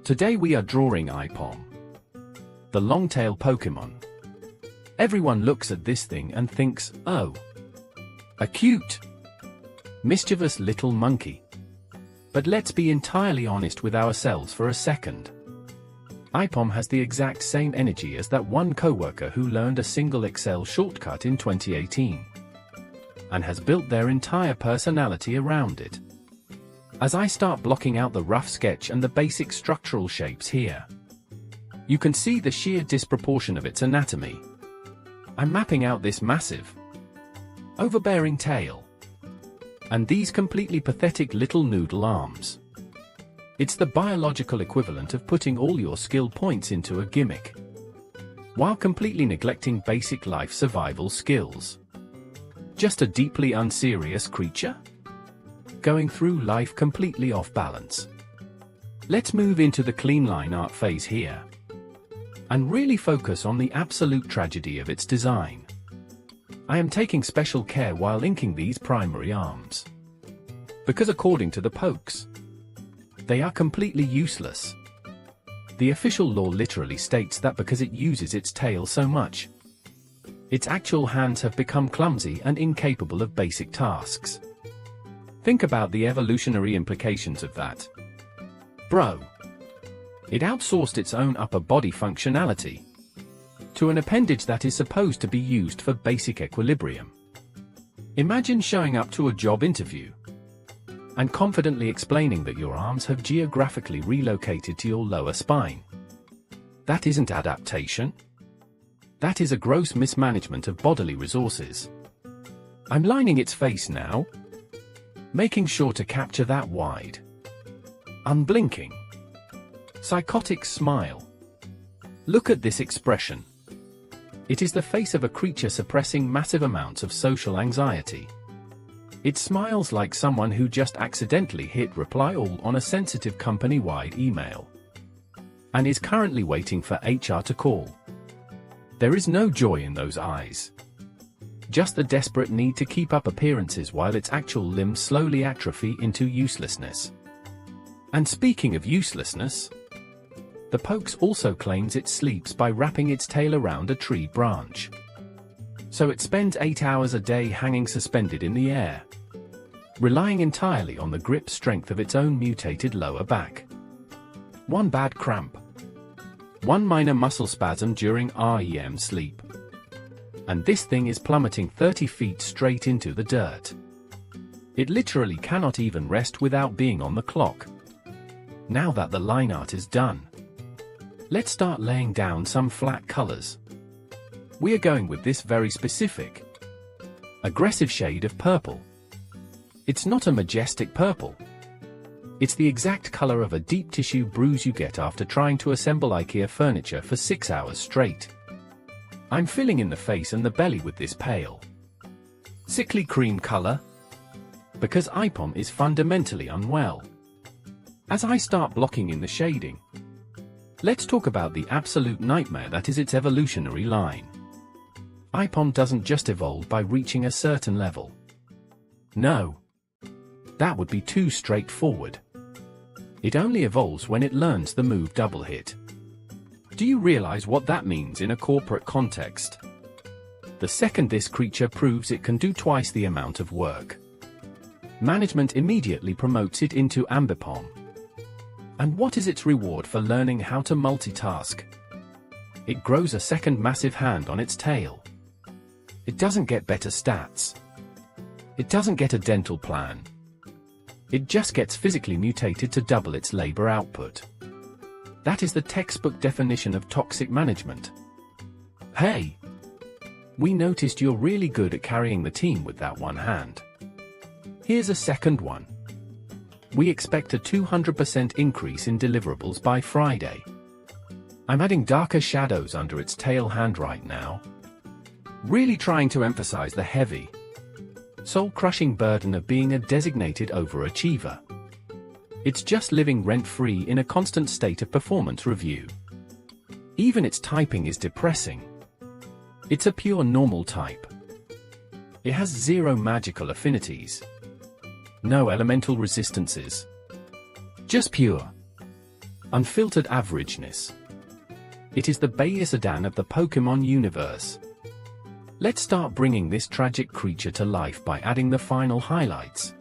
Today we are drawing Aipom, the long-tail Pokémon. Everyone looks at this thing and thinks, oh, a cute, mischievous little monkey. But let's be entirely honest with ourselves for a second. Aipom has the exact same energy as that one coworker who learned a single Excel shortcut in 2018, and has built their entire personality around it. As I start blocking out the rough sketch and the basic structural shapes here, you can see the sheer disproportion of its anatomy. I'm mapping out this massive, overbearing tail, and these completely pathetic little noodle arms. It's the biological equivalent of putting all your skill points into a gimmick, while completely neglecting basic life survival skills. Just a deeply unserious creature, going through life completely off balance. Let's move into the clean line art phase here, and really focus on the absolute tragedy of its design. I am taking special care while inking these primary arms, because according to the Pokes, they are completely useless. The official law literally states that because it uses its tail so much, its actual hands have become clumsy and incapable of basic tasks. Think about the evolutionary implications of that. Bro. It outsourced its own upper body functionality to an appendage that is supposed to be used for basic equilibrium. Imagine showing up to a job interview and confidently explaining that your arms have geographically relocated to your lower spine. That isn't adaptation. That is a gross mismanagement of bodily resources. I'm lining its face now, making sure to capture that wide, unblinking, psychotic smile. Look at this expression. It is the face of a creature suppressing massive amounts of social anxiety. It smiles like someone who just accidentally hit reply all on a sensitive company-wide email, and is currently waiting for HR to call. There is no joy in those eyes. Just the desperate need to keep up appearances while its actual limbs slowly atrophy into uselessness. And speaking of uselessness, the Pokes also claims it sleeps by wrapping its tail around a tree branch. So it spends 8 hours a day hanging suspended in the air, relying entirely on the grip strength of its own mutated lower back. One bad cramp, one minor muscle spasm during REM sleep, and this thing is plummeting 30 feet straight into the dirt. It literally cannot even rest without being on the clock. Now that the line art is done, let's start laying down some flat colors. We are going with this very specific, aggressive shade of purple. It's not a majestic purple. It's the exact color of a deep tissue bruise you get after trying to assemble IKEA furniture for 6 hours straight. I'm filling in the face and the belly with this pale, sickly cream color, because Aipom is fundamentally unwell. As I start blocking in the shading, let's talk about the absolute nightmare that is its evolutionary line. Aipom doesn't just evolve by reaching a certain level. No. That would be too straightforward. It only evolves when it learns the move double hit. Do you realize what that means in a corporate context? The second this creature proves it can do twice the amount of work, management immediately promotes it into Ambipom. And what is its reward for learning how to multitask? It grows a second massive hand on its tail. It doesn't get better stats. It doesn't get a dental plan. It just gets physically mutated to double its labor output. That is the textbook definition of toxic management. Hey! We noticed you're really good at carrying the team with that one hand. Here's a second one. We expect a 200% increase in deliverables by Friday. I'm adding darker shadows under its tail hand right now, really trying to emphasize the heavy, soul-crushing burden of being a designated overachiever. It's just living rent-free in a constant state of performance review. Even its typing is depressing. It's a pure normal type. It has 0 magical affinities, no elemental resistances, just pure Unfiltered averageness. It is the Bayesidan of the Pokémon universe. Let's start bringing this tragic creature to life by adding the final highlights.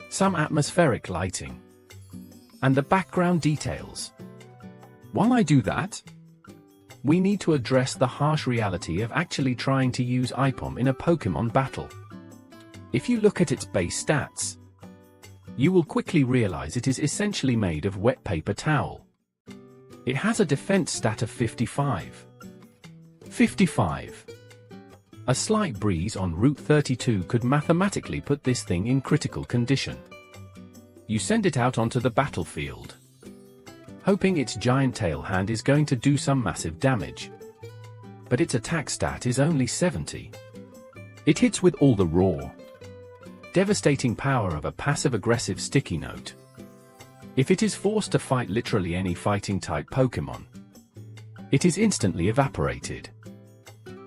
Some atmospheric lighting. And the background details. While I do that, we need to address the harsh reality of actually trying to use Aipom in a Pokémon battle. If you look at its base stats, you will quickly realize it is essentially made of wet paper towel. It has a defense stat of 55. 55. A slight breeze on Route 32 could mathematically put this thing in critical condition. You send it out onto the battlefield, hoping its giant tail hand is going to do some massive damage. But its attack stat is only 70. It hits with all the raw, devastating power of a passive-aggressive sticky note. If it is forced to fight literally any fighting-type Pokémon, it is instantly evaporated.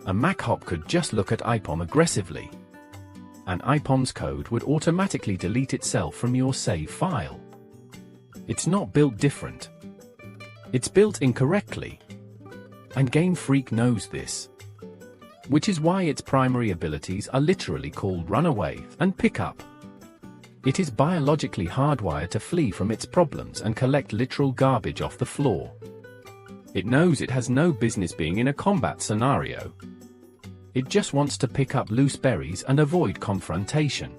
A Mach-Hop could just look at Aipom aggressively, and Aipom's code would automatically delete itself from your save file. It's not built different. It's built incorrectly. And Game Freak knows this. Which is why its primary abilities are literally called Runaway and Pick Up. It is biologically hardwired to flee from its problems and collect literal garbage off the floor. It knows it has no business being in a combat scenario. It just wants to pick up loose berries and avoid confrontation.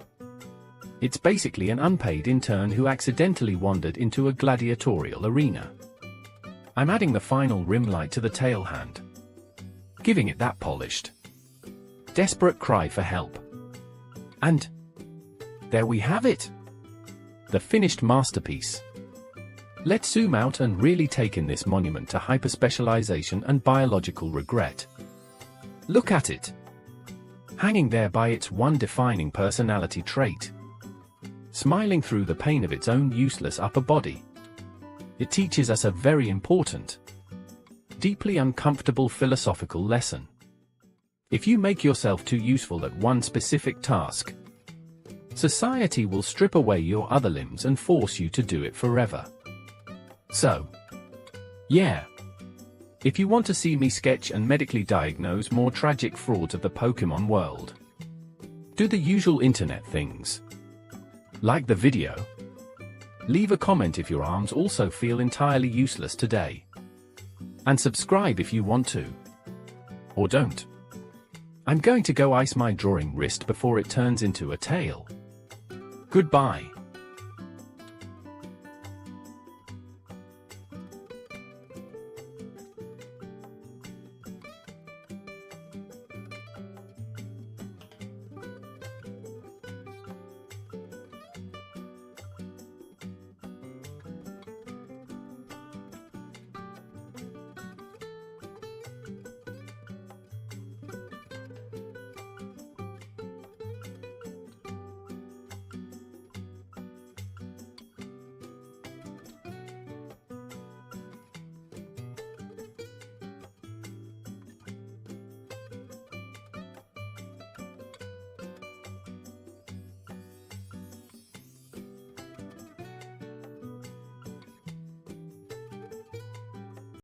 It's basically an unpaid intern who accidentally wandered into a gladiatorial arena. I'm adding the final rim light to the tail hand, giving it that polished, desperate cry for help. And there we have it. The finished masterpiece. Let's zoom out and really take in this monument to hyperspecialization and biological regret. Look at it. Hanging there by its one defining personality trait. Smiling through the pain of its own useless upper body. It teaches us a very important, deeply uncomfortable philosophical lesson. If you make yourself too useful at one specific task, society will strip away your other limbs and force you to do it forever. So, yeah. If you want to see me sketch and medically diagnose more tragic frauds of the Pokémon world, do the usual internet things. Like the video. Leave a comment if your arms also feel entirely useless today. And subscribe if you want to. Or don't. I'm going to go ice my drawing wrist before it turns into a tail. Goodbye.